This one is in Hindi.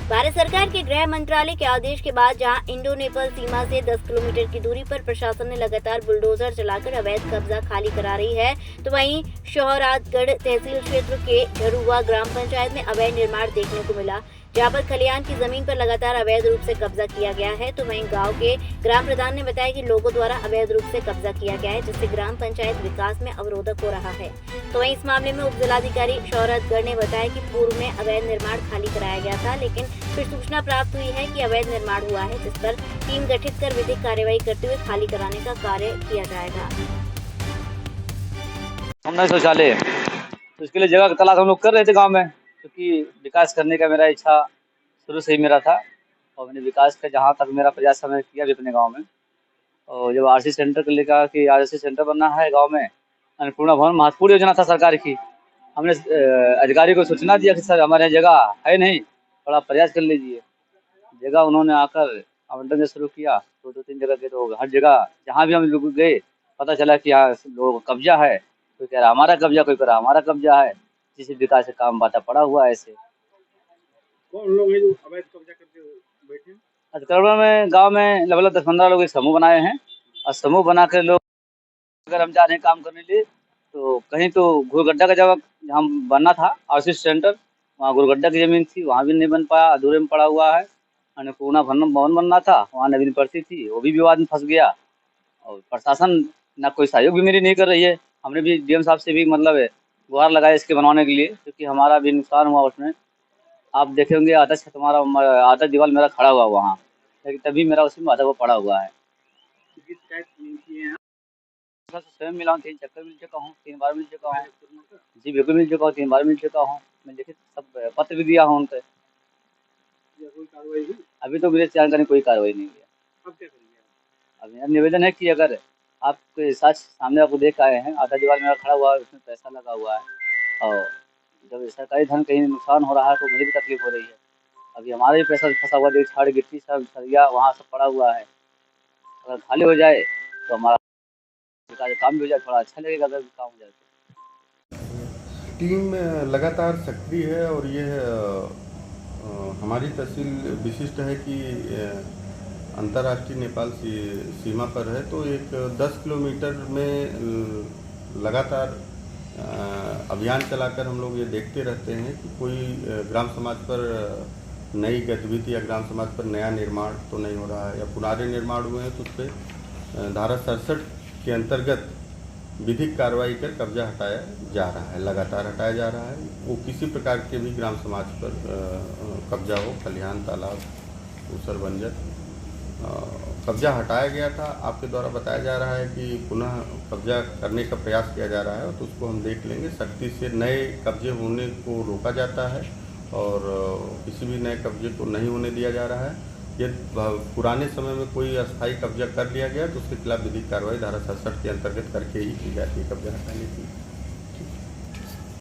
भारत सरकार के गृह मंत्रालय के आदेश के बाद जहां इंडो नेपाल सीमा से 10 किलोमीटर की दूरी पर प्रशासन ने लगातार बुलडोजर चलाकर अवैध कब्जा खाली करा रही है, तो वहीं शोहरातगढ़ तहसील क्षेत्र के झरुआ ग्राम पंचायत में अवैध निर्माण देखने को मिला, जहां पर खलिहान की जमीन पर लगातार अवैध रूप से कब्जा किया गया है। तो वहीं गांव के ग्राम प्रधान ने बताया कि लोगों द्वारा अवैध रूप से कब्जा किया गया है, जिससे ग्राम पंचायत विकास में अवरोधक हो रहा है। तो वहीं इस मामले में उप जिलाधिकारी शोहरातगढ़ ने बताया कि पूर्व में अवैध निर्माण खाली कराया गया था, लेकिन फिर सूचना प्राप्त हुई है कि अवैध निर्माण हुआ है, जिस पर टीम गठित कर विधिक कार्यवाही करते हुए खाली कराने का कार्य किया जाएगा। हमने शौचालय तो इसके लिए जगह की तलाश हम लोग कर रहे थे गांव में, क्योंकि विकास करने का मेरा इच्छा शुरू से ही मेरा था और मैंने विकास का जहाँ तक मेरा प्रयास समय किया भी अपने गांव में। और जब आरसी सेंटर के लिए कहा कि आरसी सेंटर बनना है गांव में, अन्नपूर्णा भवन महत्वपूर्ण योजना था सरकार की। हमने अधिकारी को सूचना दिया कि सर हमारे यहाँ जगह है नहीं, थोड़ा प्रयास कर लीजिए। जगह उन्होंने आकर आवंटन से शुरू किया, तो 2-3 जगह के तो हर जगह जहाँ भी हम लोग गए पता चला कि यहाँ लोगों का कब्जा है। कोई कह रहा हमारा कब्जा, कोई कह रहा हमारा कब्जा है, जिस विकास का काम बाता पड़ा हुआ है। ऐसे कौन लोग हैं जो अवैध कब्जा करके बैठे हैं? अतकरवा में गांव में लगभग 10-15 लोग एक समूह बनाए हैं और समूह बना कर लोग अगर हम जा रहे हैं काम करने लिए तो कहीं तो घुरगड्ढा का जगह जहाँ बनना था आरसी सेंटर, वहाँ घुरगड्ढा की जमीन थी, वहाँ भी नहीं बन पाया, अधूरे में पड़ा हुआ है। अन्नपूर्णा भवन बनना था, वहाँ नवीन पड़ती थी, वो भी विवाद में फंस गया। और प्रशासन ना कोई सहयोग भी मेरी नहीं कर रही है। हमने भी डीएम साहब से भी मतलब है गुहार लगाया इसके बनवाने के लिए, क्योंकि हमारा भी नुकसान हुआ उसमें। आप देखे होंगे आधा छत हमारा, आधा दीवार मेरा खड़ा हुआ वहाँ, लेकिन तभी मेरा उसी में आधा वो पड़ा हुआ है। किस टाइप की हैं? स्वयं मिला हूँ, 3 चक्कर मिल चुका हूँ, 3 बार मिल चुका हूँ। जी बिल्कुल मिल चुका हूँ, 3 बार मिल चुका हूँ। मैं लिखित सब पत्र भी दिया हूँ उनसे। कोई कार्रवाई हुई? अभी तो मेरे जानकारी कोई कार्रवाई नहीं हुई है। अब क्या करेंगे? अब मेरा निवेदन है कि अगर आपके साथ सामने आपको देख आए हैं, आधा दीवार मेरा खड़ा हुआ है, उसमें पैसा लगा हुआ है और जब सरकारी धन कहीं नुकसान हो रहा है तो मुझे भी तकलीफ हो रही है। अभी हमारा भी पैसा फंसा हुआ है, छड़ गिट्टी सब सरिया वहाँ सब पड़ा हुआ है। अगर खाली हो जाए तो हमारा काम भी हो जाए, थोड़ा अच्छा लगेगा अगर काम हो जाए तो। टीम लगातार सक्रिय है और यह हमारी तहसील विशिष्ट है कि अंतर्राष्ट्रीय नेपाल सीमा पर है, तो एक 10 किलोमीटर में लगातार अभियान चलाकर हम लोग ये देखते रहते हैं कि कोई ग्राम समाज पर नई गतिविधि या ग्राम समाज पर नया निर्माण तो नहीं हो रहा है, या पुराने निर्माण हुए हैं तो उस पर धारा 67 के अंतर्गत विधिक कार्रवाई कर कब्जा हटाया जा रहा है, लगातार हटाया जा रहा है। वो किसी प्रकार के भी ग्राम समाज पर कब्जा हो, खलिहान, तालाब, ऊसर, बंजर, कब्जा हटाया गया था। आपके द्वारा बताया जा रहा है कि पुनः कब्जा करने का प्रयास किया जा रहा है, तो उसको हम देख लेंगे। सख्ती से नए कब्जे होने को रोका जाता है और किसी भी नए कब्जे को नहीं होने दिया जा रहा है। यदि पुराने समय में कोई अस्थायी कब्जा कर लिया गया तो उसके खिलाफ विधिक कार्रवाई धारा 67 के अंतर्गत करके ही की जाती है कब्जा हटाने की।